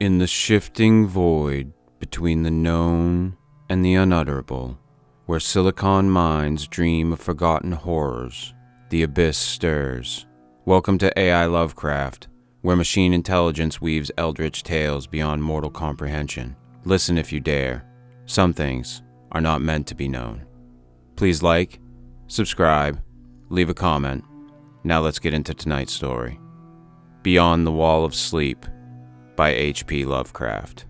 In the shifting void between the known and the unutterable, where silicon minds dream of forgotten horrors, the abyss stirs. Welcome to AI Lovecraft, where machine intelligence weaves eldritch tales beyond mortal comprehension. Listen if you dare. Some things are not meant to be known. Please like, subscribe, leave a comment. Now let's get into tonight's story. Beyond the Wall of Sleep by H.P. Lovecraft.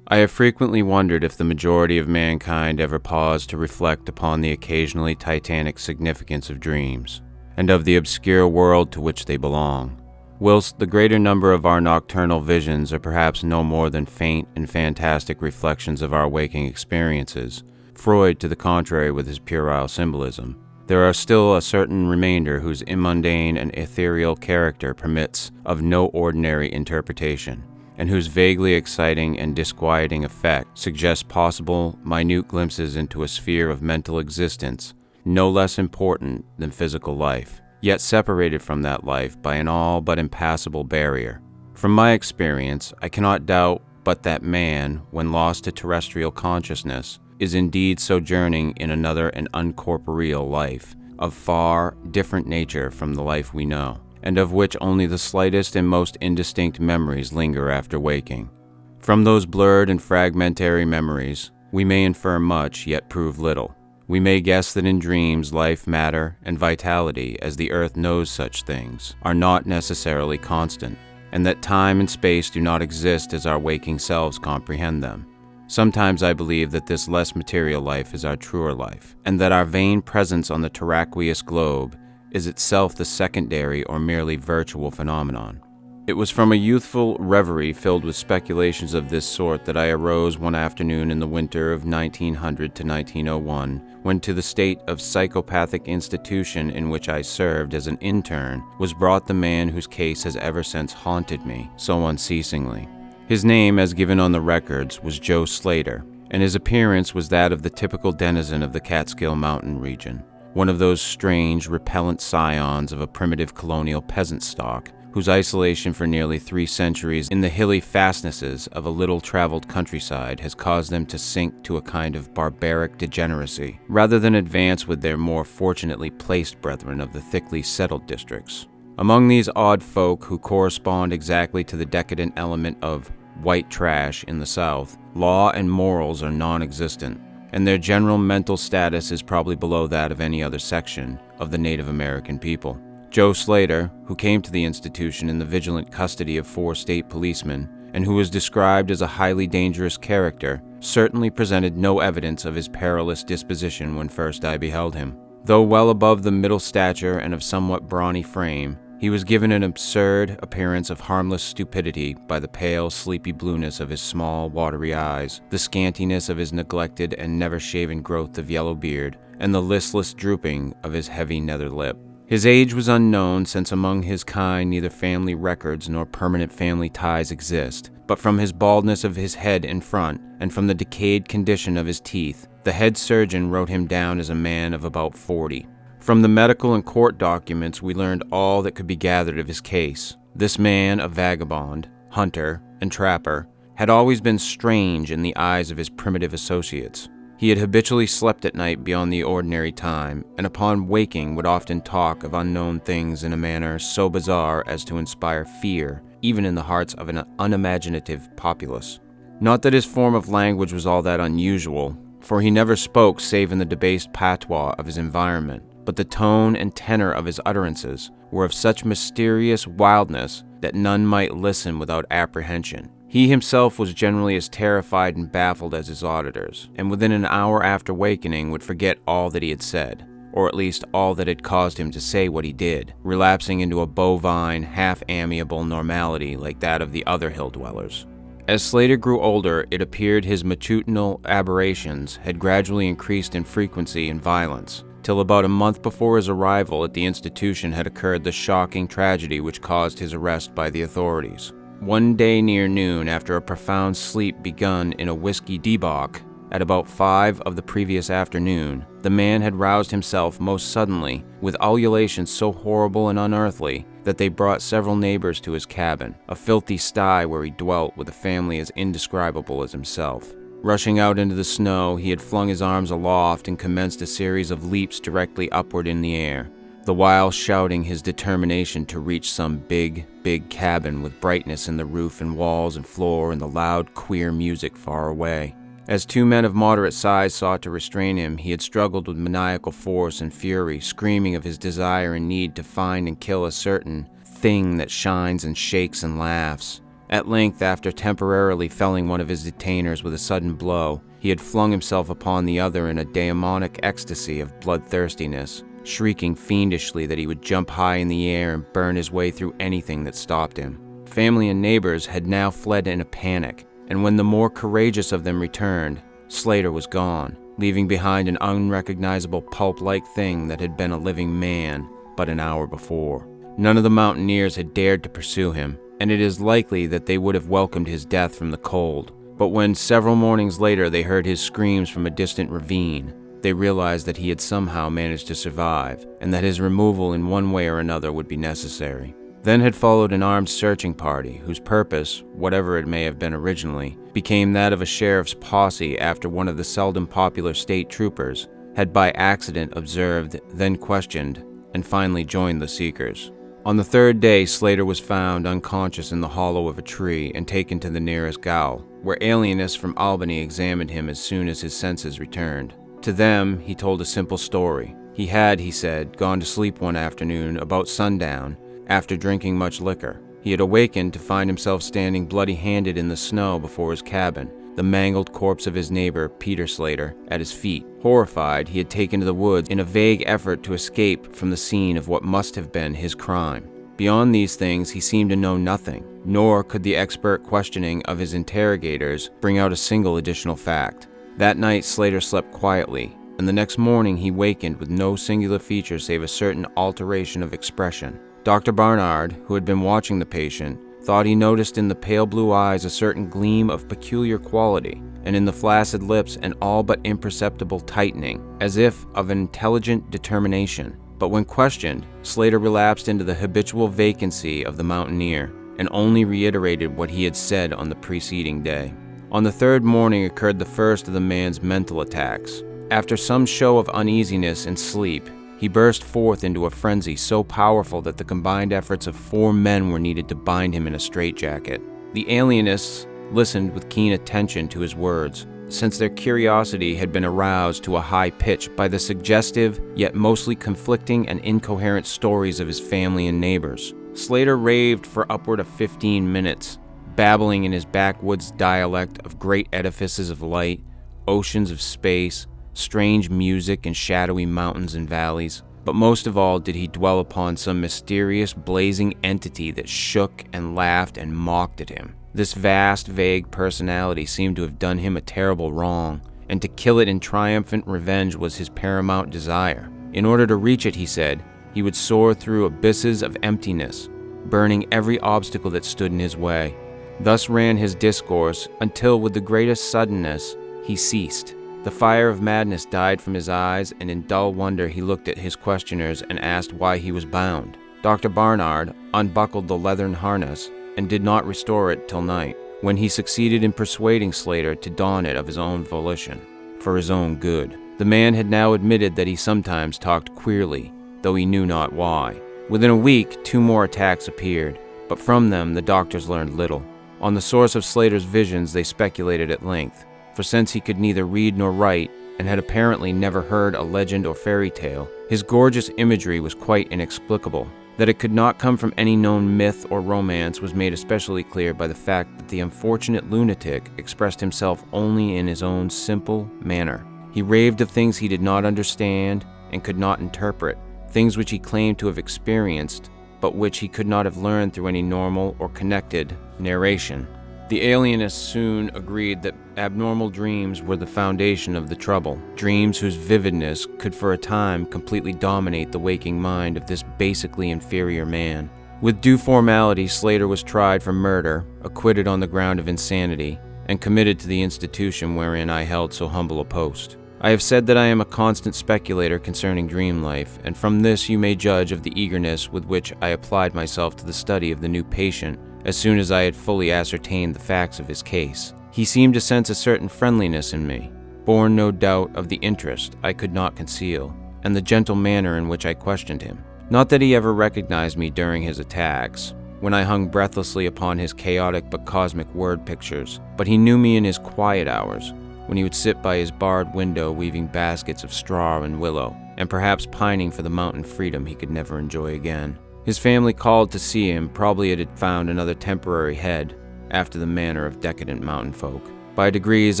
I have frequently wondered if the majority of mankind ever paused to reflect upon the occasionally titanic significance of dreams, and of the obscure world to which they belong. Whilst the greater number of our nocturnal visions are perhaps no more than faint and fantastic reflections of our waking experiences, Freud to the contrary with his puerile symbolism, there are still a certain remainder whose immundane and ethereal character permits of no ordinary interpretation, and whose vaguely exciting and disquieting effect suggests possible, minute glimpses into a sphere of mental existence no less important than physical life, yet separated from that life by an all but impassable barrier. From my experience, I cannot doubt but that man, when lost to terrestrial consciousness, is indeed sojourning in another and uncorporeal life, of far different nature from the life we know, and of which only the slightest and most indistinct memories linger after waking. From those blurred and fragmentary memories, we may infer much, yet prove little. We may guess that in dreams, life, matter, and vitality, as the earth knows such things, are not necessarily constant, and that time and space do not exist as our waking selves comprehend them. Sometimes I believe that this less material life is our truer life, and that our vain presence on the terraqueous globe is itself the secondary or merely virtual phenomenon. It was from a youthful reverie filled with speculations of this sort that I arose one afternoon in the winter of 1900 to 1901, when to the state of psychopathic institution in which I served as an intern was brought the man whose case has ever since haunted me so unceasingly. His name, as given on the records, was Joe Slater, and his appearance was that of the typical denizen of the Catskill Mountain region, one of those strange, repellent scions of a primitive colonial peasant stock, whose isolation for nearly 3 centuries in the hilly fastnesses of a little-traveled countryside has caused them to sink to a kind of barbaric degeneracy, rather than advance with their more fortunately placed brethren of the thickly settled districts. Among these odd folk who correspond exactly to the decadent element of white trash in the South, law and morals are non-existent, and their general mental status is probably below that of any other section of the Native American people. Joe Slater, who came to the institution in the vigilant custody of 4 state policemen, and who was described as a highly dangerous character, certainly presented no evidence of his perilous disposition when first I beheld him. Though well above the middle stature and of somewhat brawny frame, he was given an absurd appearance of harmless stupidity by the pale, sleepy blueness of his small, watery eyes, the scantiness of his neglected and never-shaven growth of yellow beard, and the listless drooping of his heavy nether lip. His age was unknown, since among his kind neither family records nor permanent family ties exist, but from his baldness of his head in front, and from the decayed condition of his teeth, the head surgeon wrote him down as a man of about 40. From the medical and court documents we learned all that could be gathered of his case. This man, a vagabond, hunter, and trapper, had always been strange in the eyes of his primitive associates. He had habitually slept at night beyond the ordinary time, and upon waking would often talk of unknown things in a manner so bizarre as to inspire fear even in the hearts of an unimaginative populace. Not that his form of language was all that unusual, for he never spoke save in the debased patois of his environment, but the tone and tenor of his utterances were of such mysterious wildness that none might listen without apprehension. He himself was generally as terrified and baffled as his auditors, and within an hour after wakening would forget all that he had said, or at least all that had caused him to say what he did, relapsing into a bovine, half-amiable normality like that of the other hill-dwellers. As Slater grew older, it appeared his matutinal aberrations had gradually increased in frequency and violence, till about a month before his arrival at the institution had occurred the shocking tragedy which caused his arrest by the authorities. One day near noon, after a profound sleep begun in a whiskey debauch, At about 5 of the previous afternoon, the man had roused himself most suddenly with ululations so horrible and unearthly that they brought several neighbors to his cabin, a filthy sty where he dwelt with a family as indescribable as himself. Rushing out into the snow, he had flung his arms aloft and commenced a series of leaps directly upward in the air, the while shouting his determination to reach some big cabin with brightness in the roof and walls and floor and the loud, queer music far away. As 2 men of moderate size sought to restrain him, he had struggled with maniacal force and fury, screaming of his desire and need to find and kill a certain thing that shines and shakes and laughs. At length, after temporarily felling one of his detainers with a sudden blow, he had flung himself upon the other in a demonic ecstasy of bloodthirstiness, shrieking fiendishly that he would jump high in the air and burn his way through anything that stopped him. Family and neighbors had now fled in a panic, and when the more courageous of them returned, Slater was gone, leaving behind an unrecognizable pulp-like thing that had been a living man but an hour before. None of the mountaineers had dared to pursue him, and it is likely that they would have welcomed his death from the cold. But when several mornings later they heard his screams from a distant ravine, they realized that he had somehow managed to survive, and that his removal in one way or another would be necessary. Then had followed an armed searching party, whose purpose, whatever it may have been originally, became that of a sheriff's posse after one of the seldom popular state troopers had by accident observed, then questioned, and finally joined the seekers. On the 3rd day, Slater was found unconscious in the hollow of a tree and taken to the nearest gaol, where alienists from Albany examined him as soon as his senses returned. To them, he told a simple story. He had, he said, gone to sleep one afternoon about sundown after drinking much liquor. He had awakened to find himself standing bloody-handed in the snow before his cabin, the mangled corpse of his neighbor, Peter Slater, at his feet. Horrified, he had taken to the woods in a vague effort to escape from the scene of what must have been his crime. Beyond these things, he seemed to know nothing, nor could the expert questioning of his interrogators bring out a single additional fact. That night, Slater slept quietly, and the next morning he wakened with no singular feature save a certain alteration of expression. Dr. Barnard, who had been watching the patient, thought he noticed in the pale blue eyes a certain gleam of peculiar quality, and in the flaccid lips an all but imperceptible tightening, as if of an intelligent determination. But when questioned, Slater relapsed into the habitual vacancy of the mountaineer, and only reiterated what he had said on the preceding day. On the 3rd morning occurred the first of the man's mental attacks. After some show of uneasiness and sleep, he burst forth into a frenzy so powerful that the combined efforts of 4 men were needed to bind him in a straitjacket. The alienists listened with keen attention to his words, since their curiosity had been aroused to a high pitch by the suggestive, yet mostly conflicting and incoherent stories of his family and neighbors. Slater raved for upward of 15 minutes, babbling in his backwoods dialect of great edifices of light, oceans of space, strange music and shadowy mountains and valleys. But most of all did he dwell upon some mysterious, blazing entity that shook and laughed and mocked at him. This vast, vague personality seemed to have done him a terrible wrong, and to kill it in triumphant revenge was his paramount desire. In order to reach it, he said, he would soar through abysses of emptiness, burning every obstacle that stood in his way. Thus ran his discourse, until with the greatest suddenness he ceased. The fire of madness died from his eyes, and in dull wonder he looked at his questioners and asked why he was bound. Dr. Barnard unbuckled the leathern harness and did not restore it till night, when he succeeded in persuading Slater to don it of his own volition, for his own good. The man had now admitted that he sometimes talked queerly, though he knew not why. Within a week, 2 more attacks appeared, but from them the doctors learned little. On the source of Slater's visions they speculated at length, for since he could neither read nor write, and had apparently never heard a legend or fairy tale, his gorgeous imagery was quite inexplicable. That it could not come from any known myth or romance was made especially clear by the fact that the unfortunate lunatic expressed himself only in his own simple manner. He raved of things he did not understand and could not interpret, things which he claimed to have experienced, but which he could not have learned through any normal or connected narration. The alienists soon agreed that abnormal dreams were the foundation of the trouble, dreams whose vividness could for a time completely dominate the waking mind of this basically inferior man. With due formality, Slater was tried for murder, acquitted on the ground of insanity, and committed to the institution wherein I held so humble a post. I have said that I am a constant speculator concerning dream life, and from this you may judge of the eagerness with which I applied myself to the study of the new patient as soon as I had fully ascertained the facts of his case. He seemed to sense a certain friendliness in me, born no doubt of the interest I could not conceal, and the gentle manner in which I questioned him. Not that he ever recognized me during his attacks, when I hung breathlessly upon his chaotic but cosmic word pictures, but he knew me in his quiet hours, when he would sit by his barred window weaving baskets of straw and willow, and perhaps pining for the mountain freedom he could never enjoy again. His family called to see him. Probably it had found another temporary head, after the manner of decadent mountain folk. By degrees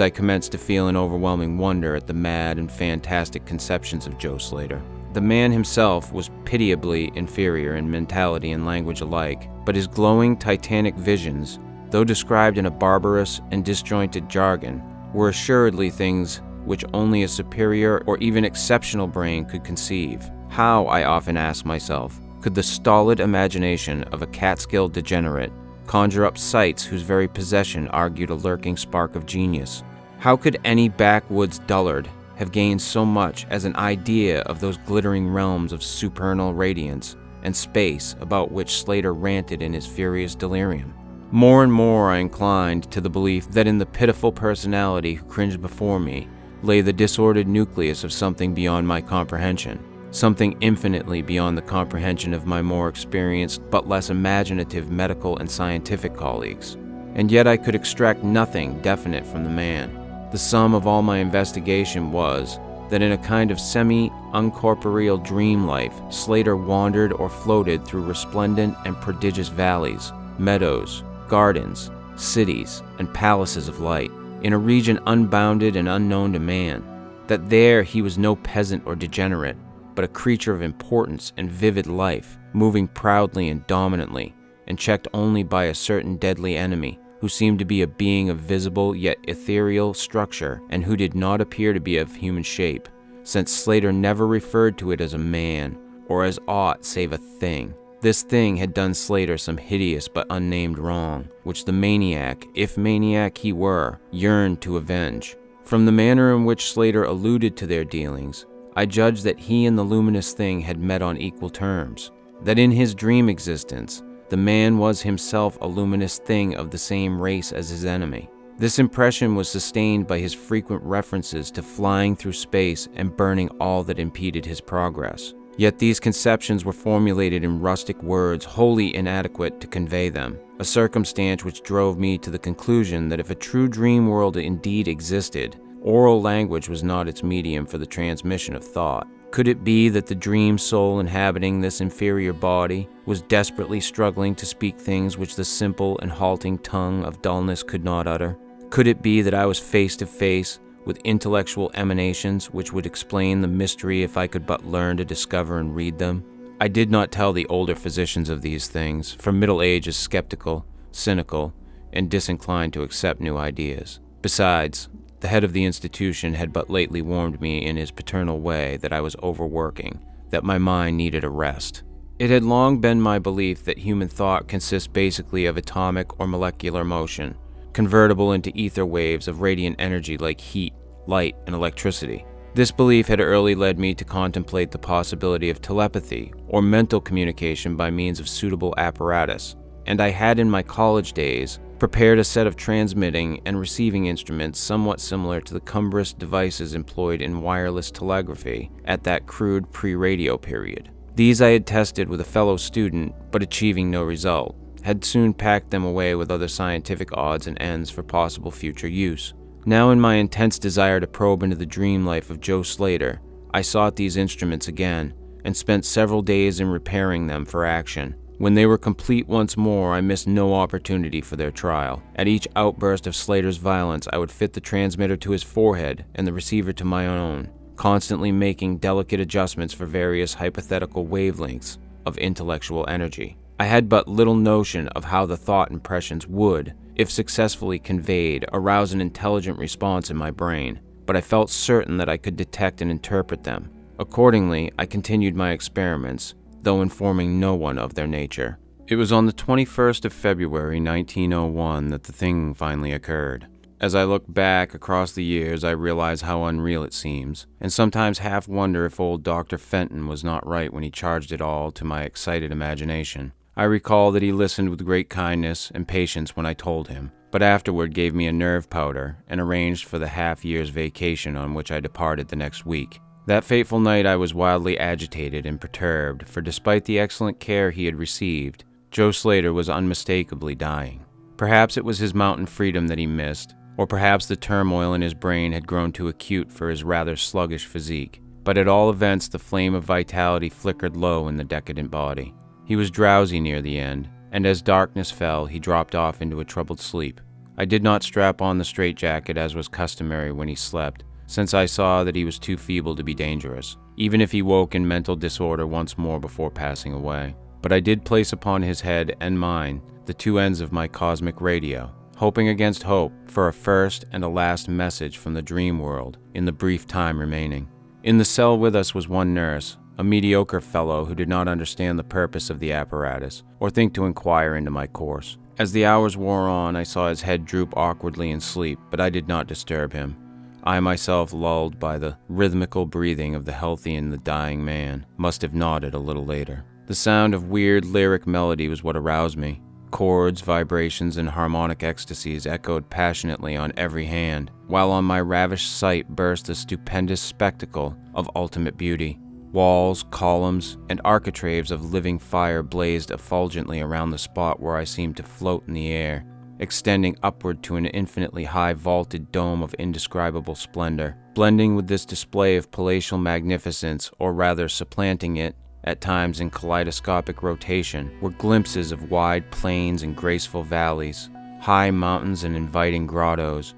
I commenced to feel an overwhelming wonder at the mad and fantastic conceptions of Joe Slater. The man himself was pitiably inferior in mentality and language alike, but his glowing titanic visions, though described in a barbarous and disjointed jargon, were assuredly things which only a superior or even exceptional brain could conceive. How, I often asked myself, could the stolid imagination of a Catskill degenerate conjure up sights whose very possession argued a lurking spark of genius? How could any backwoods dullard have gained so much as an idea of those glittering realms of supernal radiance and space about which Slater ranted in his furious delirium? More and more I inclined to the belief that in the pitiful personality who cringed before me lay the disordered nucleus of something beyond my comprehension, something infinitely beyond the comprehension of my more experienced but less imaginative medical and scientific colleagues. And yet I could extract nothing definite from the man. The sum of all my investigation was that in a kind of semi-uncorporeal dream life, Slater wandered or floated through resplendent and prodigious valleys, meadows, gardens, cities, and palaces of light, in a region unbounded and unknown to man, that there he was no peasant or degenerate, but a creature of importance and vivid life, moving proudly and dominantly, and checked only by a certain deadly enemy, who seemed to be a being of visible yet ethereal structure, and who did not appear to be of human shape, since Slater never referred to it as a man, or as aught save a thing. This thing had done Slater some hideous but unnamed wrong, which the maniac, if maniac he were, yearned to avenge. From the manner in which Slater alluded to their dealings, I judged that he and the luminous thing had met on equal terms, that in his dream existence, the man was himself a luminous thing of the same race as his enemy. This impression was sustained by his frequent references to flying through space and burning all that impeded his progress. Yet these conceptions were formulated in rustic words wholly inadequate to convey them, a circumstance which drove me to the conclusion that if a true dream world indeed existed, oral language was not its medium for the transmission of thought. Could it be that the dream soul inhabiting this inferior body was desperately struggling to speak things which the simple and halting tongue of dullness could not utter? Could it be that I was face to face with intellectual emanations which would explain the mystery if I could but learn to discover and read them? I did not tell the older physicians of these things, for middle age is skeptical, cynical, and disinclined to accept new ideas. Besides, the head of the institution had but lately warned me in his paternal way that I was overworking, that my mind needed a rest. It had long been my belief that human thought consists basically of atomic or molecular motion, convertible into ether waves of radiant energy like heat, light, and electricity. This belief had early led me to contemplate the possibility of telepathy or mental communication by means of suitable apparatus, and I had in my college days prepared a set of transmitting and receiving instruments somewhat similar to the cumbrous devices employed in wireless telegraphy at that crude pre-radio period. These I had tested with a fellow student, but achieving no result, had soon packed them away with other scientific odds and ends for possible future use. Now in my intense desire to probe into the dream life of Joe Slater, I sought these instruments again, and spent several days in repairing them for action. When they were complete once more, I missed no opportunity for their trial. At each outburst of Slater's violence, I would fit the transmitter to his forehead and the receiver to my own, constantly making delicate adjustments for various hypothetical wavelengths of intellectual energy. I had but little notion of how the thought impressions would, if successfully conveyed, arouse an intelligent response in my brain, but I felt certain that I could detect and interpret them. Accordingly, I continued my experiments, though informing no one of their nature. It was on the 21st of February 1901 that the thing finally occurred. As I look back across the years, I realize how unreal it seems, and sometimes half wonder if old Dr. Fenton was not right when he charged it all to my excited imagination. I recall that he listened with great kindness and patience when I told him, but afterward gave me a nerve powder and arranged for the half-year's vacation on which I departed the next week. That fateful night I was wildly agitated and perturbed, for despite the excellent care he had received, Joe Slater was unmistakably dying. Perhaps it was his mountain freedom that he missed, or perhaps the turmoil in his brain had grown too acute for his rather sluggish physique. But at all events, the flame of vitality flickered low in the decadent body. He was drowsy near the end, and as darkness fell, he dropped off into a troubled sleep. I did not strap on the straitjacket as was customary when he slept, since I saw that he was too feeble to be dangerous, even if he woke in mental disorder once more before passing away. But I did place upon his head and mine the two ends of my cosmic radio, hoping against hope for a first and a last message from the dream world in the brief time remaining. In the cell with us was one nurse, a mediocre fellow who did not understand the purpose of the apparatus or think to inquire into my course. As the hours wore on, I saw his head droop awkwardly in sleep, but I did not disturb him. I myself, lulled by the rhythmical breathing of the healthy and the dying man, must have nodded a little later. The sound of weird lyric melody was what aroused me. Chords, vibrations, and harmonic ecstasies echoed passionately on every hand, while on my ravished sight burst a stupendous spectacle of ultimate beauty. Walls, columns, and architraves of living fire blazed effulgently around the spot where I seemed to float in the air, extending upward to an infinitely high vaulted dome of indescribable splendor. Blending with this display of palatial magnificence, or rather supplanting it, at times in kaleidoscopic rotation, were glimpses of wide plains and graceful valleys, high mountains and inviting grottos,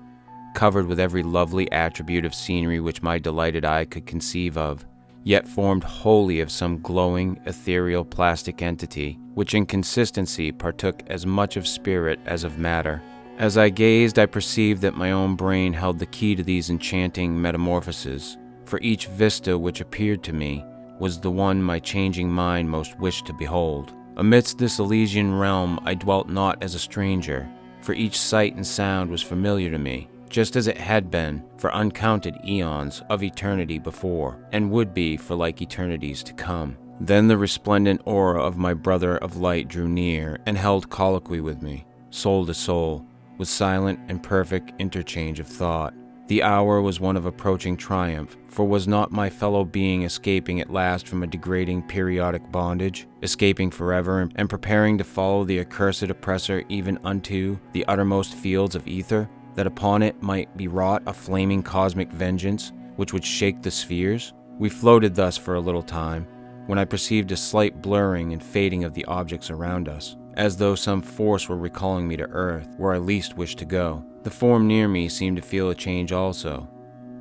covered with every lovely attribute of scenery which my delighted eye could conceive of, yet formed wholly of some glowing, ethereal plastic entity, which in consistency partook as much of spirit as of matter. As I gazed, I perceived that my own brain held the key to these enchanting metamorphoses, for each vista which appeared to me was the one my changing mind most wished to behold. Amidst this Elysian realm I dwelt not as a stranger, for each sight and sound was familiar to me, just as it had been for uncounted eons of eternity before, and would be for like eternities to come. Then the resplendent aura of my brother of light drew near and held colloquy with me, soul to soul, with silent and perfect interchange of thought. The hour was one of approaching triumph, for was not my fellow being escaping at last from a degrading periodic bondage, escaping forever and preparing to follow the accursed oppressor even unto the uttermost fields of ether, that upon it might be wrought a flaming cosmic vengeance which would shake the spheres? We floated thus for a little time, when I perceived a slight blurring and fading of the objects around us, as though some force were recalling me to earth, where I least wished to go. The form near me seemed to feel a change also,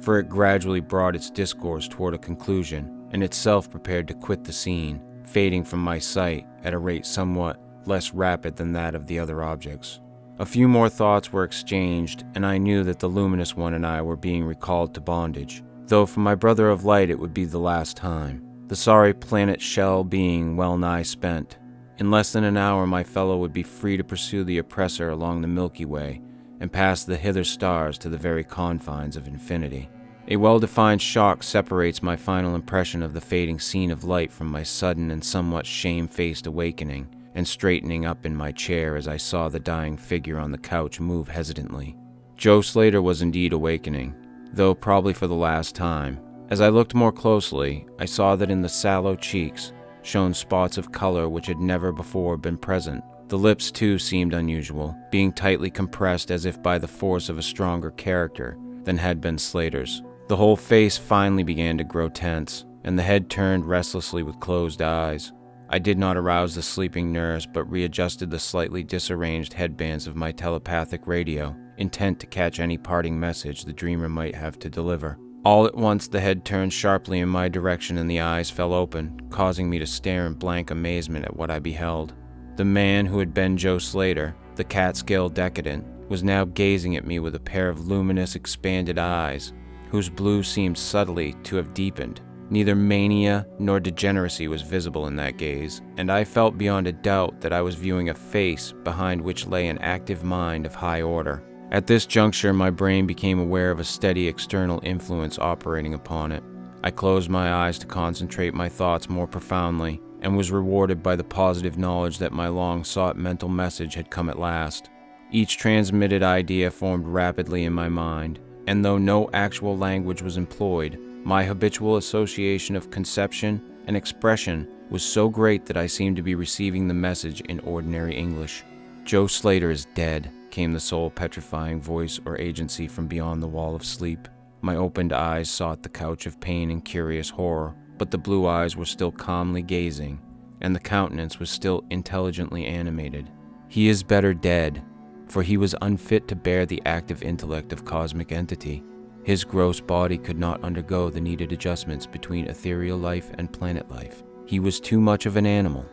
for it gradually brought its discourse toward a conclusion, and itself prepared to quit the scene, fading from my sight at a rate somewhat less rapid than that of the other objects. A few more thoughts were exchanged, and I knew that the luminous one and I were being recalled to bondage, though for my brother of light it would be the last time, the sorry planet shell being well nigh spent. In less than an hour my fellow would be free to pursue the oppressor along the Milky Way, and pass the hither stars to the very confines of infinity. A well-defined shock separates my final impression of the fading scene of light from my sudden and somewhat shame-faced awakening, and straightening up in my chair as I saw the dying figure on the couch move hesitantly. Joe Slater was indeed awakening, though probably for the last time. As I looked more closely, I saw that in the sallow cheeks shone spots of color which had never before been present. The lips, too, seemed unusual, being tightly compressed as if by the force of a stronger character than had been Slater's. The whole face finally began to grow tense, and the head turned restlessly with closed eyes. I did not arouse the sleeping nurse, but readjusted the slightly disarranged headbands of my telepathic radio, intent to catch any parting message the dreamer might have to deliver. All at once the head turned sharply in my direction and the eyes fell open, causing me to stare in blank amazement at what I beheld. The man who had been Joe Slater, the Catskill decadent, was now gazing at me with a pair of luminous, expanded eyes, whose blue seemed subtly to have deepened. Neither mania nor degeneracy was visible in that gaze, and I felt beyond a doubt that I was viewing a face behind which lay an active mind of high order. At this juncture, my brain became aware of a steady external influence operating upon it. I closed my eyes to concentrate my thoughts more profoundly, and was rewarded by the positive knowledge that my long-sought mental message had come at last. Each transmitted idea formed rapidly in my mind, and though no actual language was employed, my habitual association of conception and expression was so great that I seemed to be receiving the message in ordinary English. "Joe Slater is dead," came the soul-petrifying voice or agency from beyond the wall of sleep. My opened eyes sought the couch of pain and curious horror, but the blue eyes were still calmly gazing, and the countenance was still intelligently animated. "He is better dead, for he was unfit to bear the active intellect of cosmic entity. His gross body could not undergo the needed adjustments between ethereal life and planet life. He was too much of an animal,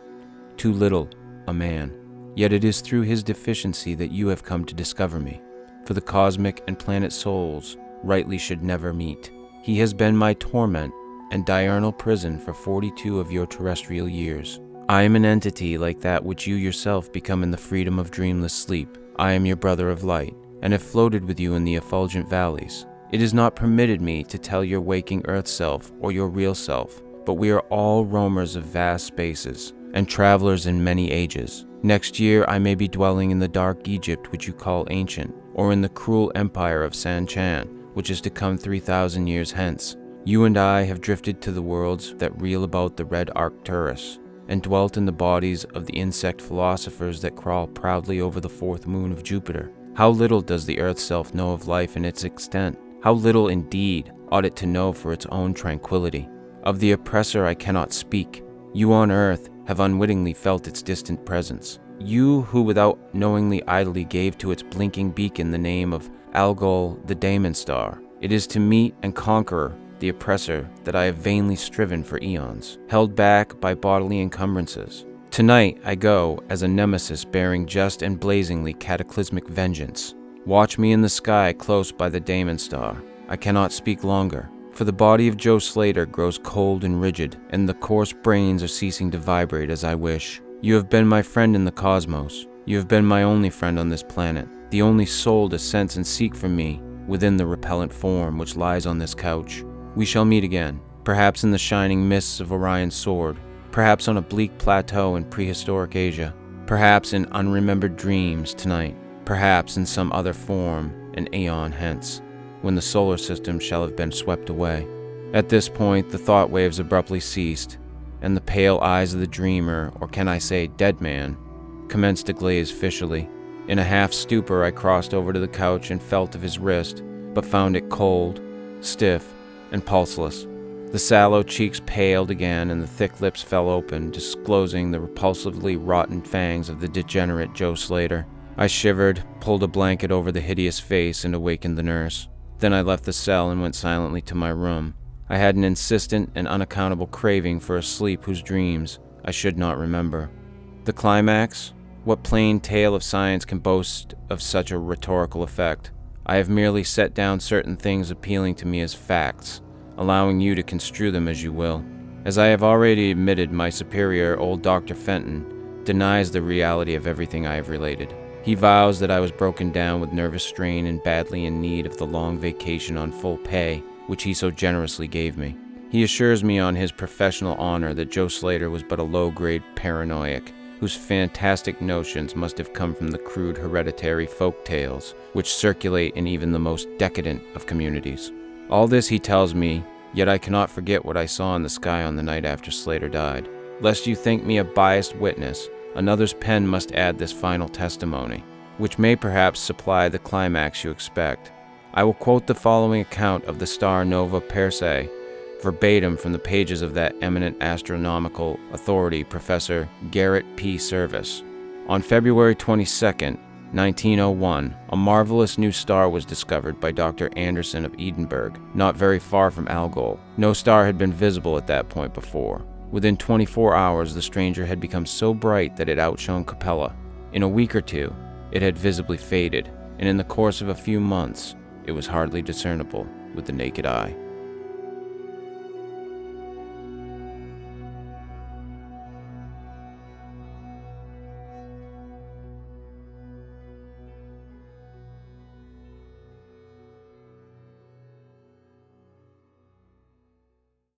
too little a man. Yet it is through his deficiency that you have come to discover me, for the cosmic and planet souls rightly should never meet. He has been my torment and diurnal prison for 42 of your terrestrial years. I am an entity like that which you yourself become in the freedom of dreamless sleep. I am your brother of light, and have floated with you in the effulgent valleys. It is not permitted me to tell your waking earth self or your real self, but we are all roamers of vast spaces, and travelers in many ages. Next year I may be dwelling in the dark Egypt which you call ancient, or in the cruel empire of San Chan, which is to come 3,000 years hence. You and I have drifted to the worlds that reel about the red Arcturus, and dwelt in the bodies of the insect philosophers that crawl proudly over the fourth moon of Jupiter. How little does the earth self know of life and its extent? How little indeed ought it to know for its own tranquility? Of the oppressor I cannot speak. You on earth have unwittingly felt its distant presence. You who without knowingly idly gave to its blinking beacon the name of Algol the Daemon Star. It is to meet and conquer the oppressor that I have vainly striven for eons, held back by bodily encumbrances. Tonight I go as a nemesis bearing just and blazingly cataclysmic vengeance. Watch me in the sky close by the Daemon Star. I cannot speak longer, for the body of Joe Slater grows cold and rigid, and the coarse brains are ceasing to vibrate as I wish. You have been my friend in the cosmos. You have been my only friend on this planet, the only soul to sense and seek for me within the repellent form which lies on this couch. We shall meet again, perhaps in the shining mists of Orion's sword, perhaps on a bleak plateau in prehistoric Asia, perhaps in unremembered dreams tonight, perhaps in some other form an aeon hence, when the solar system shall have been swept away. At this point, the thought waves abruptly ceased, and the pale eyes of the dreamer, or can I say dead man, commenced to glaze fishily. In a half stupor, I crossed over to the couch and felt of his wrist, but found it cold, stiff, and pulseless. The sallow cheeks paled again, and the thick lips fell open, disclosing the repulsively rotten fangs of the degenerate Joe Slater. I shivered, pulled a blanket over the hideous face, and awakened the nurse. Then I left the cell and went silently to my room. I had an insistent and unaccountable craving for a sleep whose dreams I should not remember. The climax? What plain tale of science can boast of such a rhetorical effect? I have merely set down certain things appealing to me as facts, allowing you to construe them as you will. As I have already admitted, my superior, old Dr. Fenton, denies the reality of everything I have related. He vows that I was broken down with nervous strain and badly in need of the long vacation on full pay, which he so generously gave me. He assures me on his professional honor that Joe Slater was but a low-grade paranoiac, whose fantastic notions must have come from the crude hereditary folk tales which circulate in even the most decadent of communities. All this he tells me, yet I cannot forget what I saw in the sky on the night after Slater died. Lest you think me a biased witness, another's pen must add this final testimony, which may perhaps supply the climax you expect. I will quote the following account of the star Nova Persei, verbatim from the pages of that eminent astronomical authority, Professor Garrett P. Service. On February 22nd, 1901, a marvelous new star was discovered by Dr. Anderson of Edinburgh, not very far from Algol. No star had been visible at that point before. Within 24 hours, the stranger had become so bright that it outshone Capella. In a week or two, it had visibly faded, and in the course of a few months, it was hardly discernible with the naked eye.